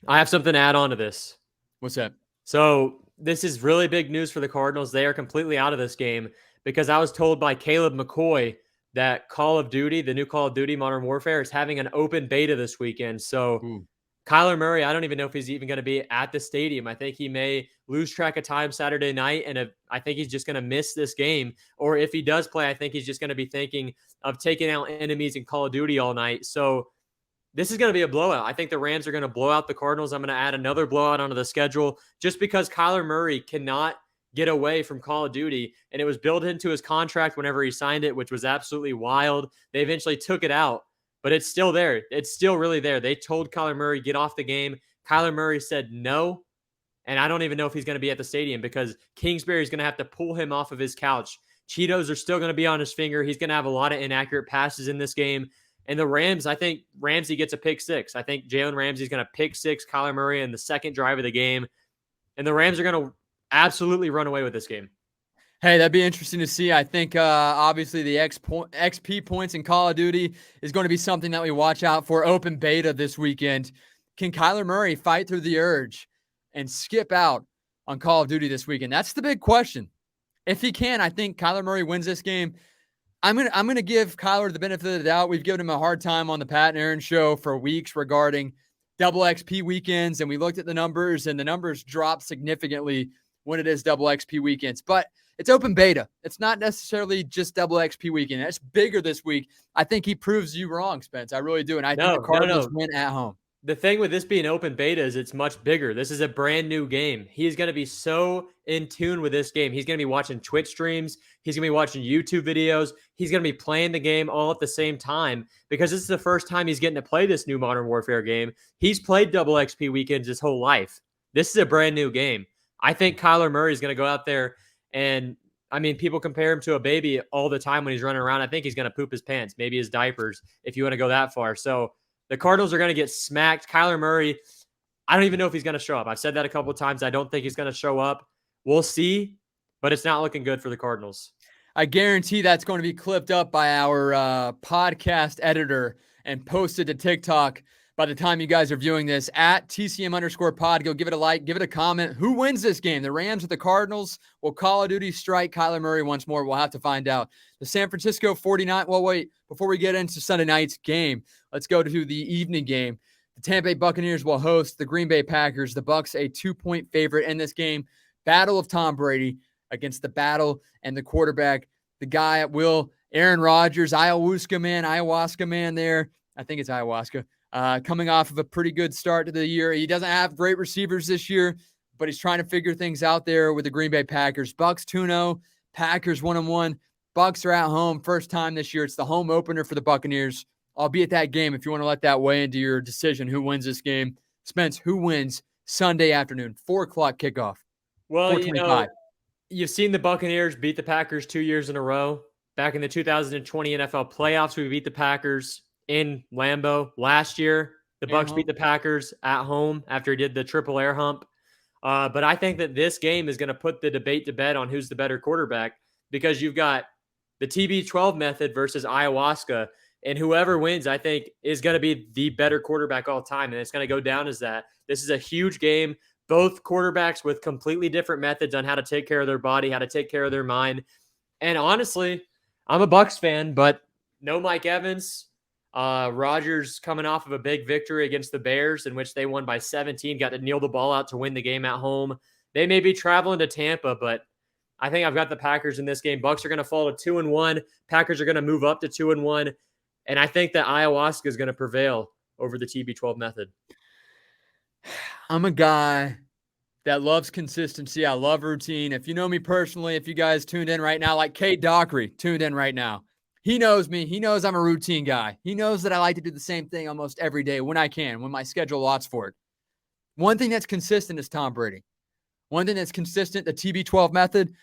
I have something to add on to this. What's that? So this is really big news for the Cardinals. They are completely out of this game because I was told by Caleb McCoy that Call of Duty, the new Call of Duty Modern Warfare, is having an open beta this weekend. So Kyler Murray, I don't even know if he's even going to be at the stadium. I think he may lose track of time Saturday night, and I think he's just going to miss this game. Or if he does play, I think he's just going to be thinking of taking out enemies in Call of Duty all night. So this is going to be a blowout. I think the Rams are going to blow out the Cardinals. I'm going to add another blowout onto the schedule just because Kyler Murray cannot get away from Call of Duty, and it was built into his contract whenever he signed it, which was absolutely wild. They eventually took it out, but it's still there. It's still really there. They told Kyler Murray, get off the game. Kyler Murray said no, and I don't even know if he's going to be at the stadium because Kingsbury is going to have to pull him off of his couch. Cheetos are still going to be on his finger. He's going to have a lot of inaccurate passes in this game. And the Rams, I think Ramsey gets a pick 6. I think Jalen Ramsey's going to pick 6 Kyler Murray in the second drive of the game. And the Rams are going to absolutely run away with this game. Hey, that'd be interesting to see. I think obviously the XP points in Call of Duty is going to be something that we watch out for. Open beta this weekend. Can Kyler Murray fight through the urge and skip out on Call of Duty this weekend? That's the big question. If he can, I think Kyler Murray wins this game. I'm gonna give Kyler the benefit of the doubt. We've given him a hard time on the Pat and Aaron show for weeks regarding double XP weekends, and we looked at the numbers, and the numbers drop significantly when it is double XP weekends. But it's open beta. It's not necessarily just double XP weekend. It's bigger this week. I think he proves you wrong, Spence. I really do, and I think the Cardinals win at home. The thing with this being open beta is it's much bigger. This is a brand new game. He's going to be so in tune with this game. He's going to be watching Twitch streams. He's going to be watching YouTube videos. He's going to be playing the game all at the same time because this is the first time he's getting to play this new Modern Warfare game. He's played double XP weekends his whole life. This is a brand new game. I think Kyler Murray is going to go out there and, I mean, people compare him to a baby all the time when he's running around. I think he's going to poop his pants, maybe his diapers, if you want to go that far. So the Cardinals are going to get smacked. Kyler Murray, I don't even know if he's going to show up. I've said that a couple of times. I don't think he's going to show up. We'll see, but it's not looking good for the Cardinals. I guarantee that's going to be clipped up by our podcast editor and posted to TikTok by the time you guys are viewing this at TCM_pod. Go give it a like, give it a comment. Who wins this game? The Rams or the Cardinals? Will Call of Duty strike Kyler Murray once more? We'll have to find out. The San Francisco 49. Well, wait, before we get into Sunday night's game, let's go to the evening game. The Tampa Bay Buccaneers will host the Green Bay Packers. The Bucs a 2-point favorite in this game. Battle of Tom Brady against the battle and the quarterback, the guy at will, Aaron Rodgers, ayahuasca man there. I think it's ayahuasca. Coming off of a pretty good start to the year. He doesn't have great receivers this year, but he's trying to figure things out there with the Green Bay Packers. Bucs 2-0, Packers 1-1. Bucs are at home, first time this year. It's the home opener for the Buccaneers. I'll be at that game if you want to let that weigh into your decision who wins this game. Spence, who wins Sunday afternoon, 4 o'clock kickoff? Well, you know, you've seen the Buccaneers beat the Packers 2 years in a row. Back in the 2020 NFL playoffs, we beat the Packers in Lambeau. Last year, the Bucs beat the Packers at home after he did the triple air hump. But I think that this game is going to put the debate to bed on who's the better quarterback because you've got the TB12 method versus ayahuasca, and whoever wins, I think, is going to be the better quarterback all time, and it's going to go down as that. This is a huge game. Both quarterbacks with completely different methods on how to take care of their body, how to take care of their mind. And honestly, I'm a Bucs fan, but no Mike Evans. Rodgers coming off of a big victory against the Bears in which they won by 17, got to kneel the ball out to win the game at home. They may be traveling to Tampa, but I think I've got the Packers in this game. Bucs are going to fall to 2-1. Packers are going to move up to 2-1. And I think that ayahuasca is going to prevail over the TB12 method. I'm a guy that loves consistency. I love routine. If you know me personally, if you guys tuned in right now, like Kate Dockery tuned in right now, he knows me. He knows I'm a routine guy. He knows that I like to do the same thing almost every day when I can, when my schedule allots for it. One thing that's consistent is Tom Brady. One thing that's consistent, the TB12 method.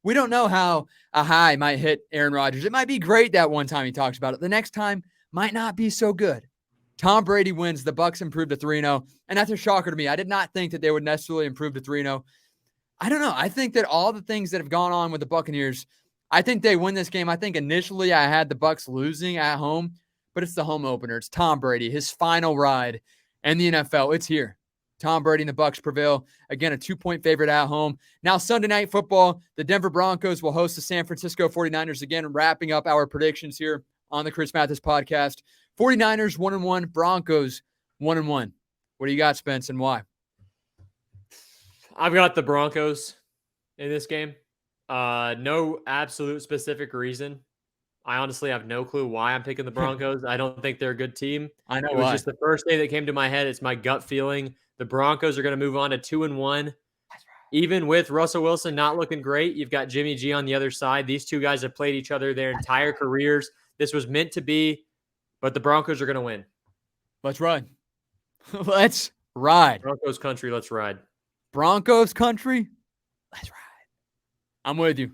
We don't know how a high might hit Aaron Rodgers. It might be great that one time he talks about it. The next time might not be so good. Tom Brady wins. The Bucs improve to 3-0. And that's a shocker to me. I did not think that they would necessarily improve to 3-0. I don't know. I think that all the things that have gone on with the Buccaneers, I think they win this game. I think initially I had the Bucs losing at home, but it's the home opener. It's Tom Brady, his final ride in the NFL. It's here. Tom Brady and the Bucs prevail. Again, a 2-point favorite at home. Now, Sunday Night Football, the Denver Broncos will host the San Francisco 49ers. Again, wrapping up our predictions here on the Chris Mathis podcast. 49ers 1-1, Broncos 1-1. What do you got, Spence, and why? I've got the Broncos in this game. No absolute specific reason. I honestly have no clue why I'm picking the Broncos. I don't think they're a good team. I know it was just the first thing that came to my head. It's my gut feeling. The Broncos are going to move on to 2-1. Even with Russell Wilson not looking great, you've got Jimmy G on the other side. These two guys have played each other their entire careers. This was meant to be, but the Broncos are going to win. Let's ride. Let's ride. Broncos country, let's ride. Broncos country, let's ride. I'm with you.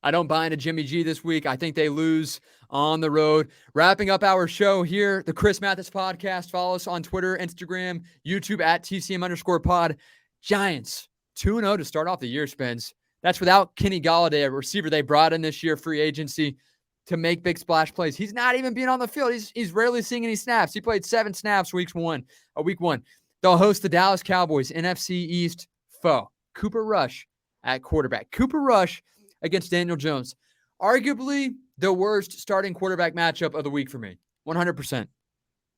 I don't buy into Jimmy G this week. I think they lose on the road. Wrapping up our show here, the Chris Mathis podcast. Follow us on Twitter, Instagram, YouTube at TCM_pod. Giants 2-0 to start off the year, Spence. That's without Kenny Golladay, a receiver they brought in this year, free agency, to make big splash plays. He's not even being on the field. He's rarely seeing any snaps. He played 7 snaps week one. They'll host the Dallas Cowboys, NFC East foe. Cooper Rush at quarterback. Cooper Rush against Daniel Jones. Arguably the worst starting quarterback matchup of the week for me. 100%.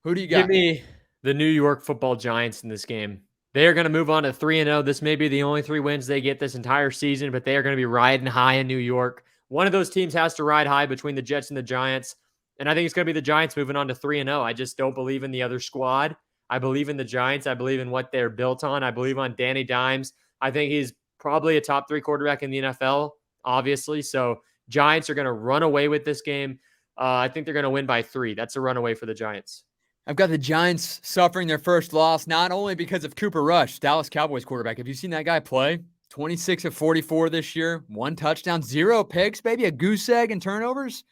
Who do you got? Give me the New York Football Giants in this game. They are going to move on to 3-0. This may be the only 3 wins they get this entire season, but they are going to be riding high in New York. One of those teams has to ride high between the Jets and the Giants, and I think it's going to be the Giants moving on to 3-0. I just don't believe in the other squad. I believe in the Giants. I believe in what they're built on. I believe on Danny Dimes. I think he's probably a top 3 quarterback in the NFL, obviously. So Giants are going to run away with this game. I think they're going to win by 3. That's a runaway for the Giants. I've got the Giants suffering their first loss, not only because of Cooper Rush, Dallas Cowboys quarterback. Have you seen that guy play? 26 of 44 this year, 1 touchdown, 0 picks, baby, a goose egg and turnovers,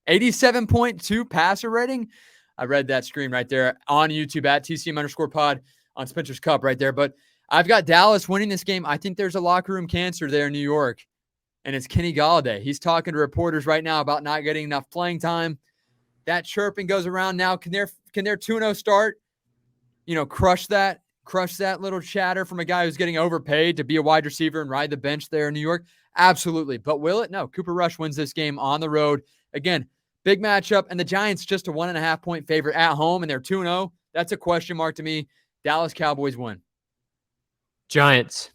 87.2 passer rating. I read that screen right there on YouTube at TCM_pod on Spencer's Cup right there. But I've got Dallas winning this game. I think there's a locker room cancer there in New York, and it's Kenny Golladay. He's talking to reporters right now about not getting enough playing time. That chirping goes around now. Can their 2-0 start, crush that little chatter from a guy who's getting overpaid to be a wide receiver and ride the bench there in New York? Absolutely. But will it? No. Cooper Rush wins this game on the road. Again, big matchup, and the Giants just a 1.5-point favorite at home, and they're 2-0. That's a question mark to me. Dallas Cowboys win. Giants.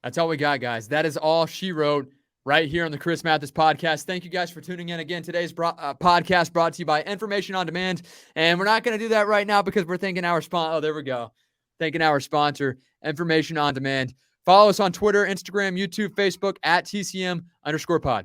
That's all we got, guys. That is all she wrote right here on the Chris Mathis podcast. Thank you guys for tuning in again. Today's podcast brought to you by Information on Demand. And we're not going to do that right now because we're thanking our sponsor. Oh, there we go. Thanking our sponsor, Information on Demand. Follow us on Twitter, Instagram, YouTube, Facebook at TCM_pod.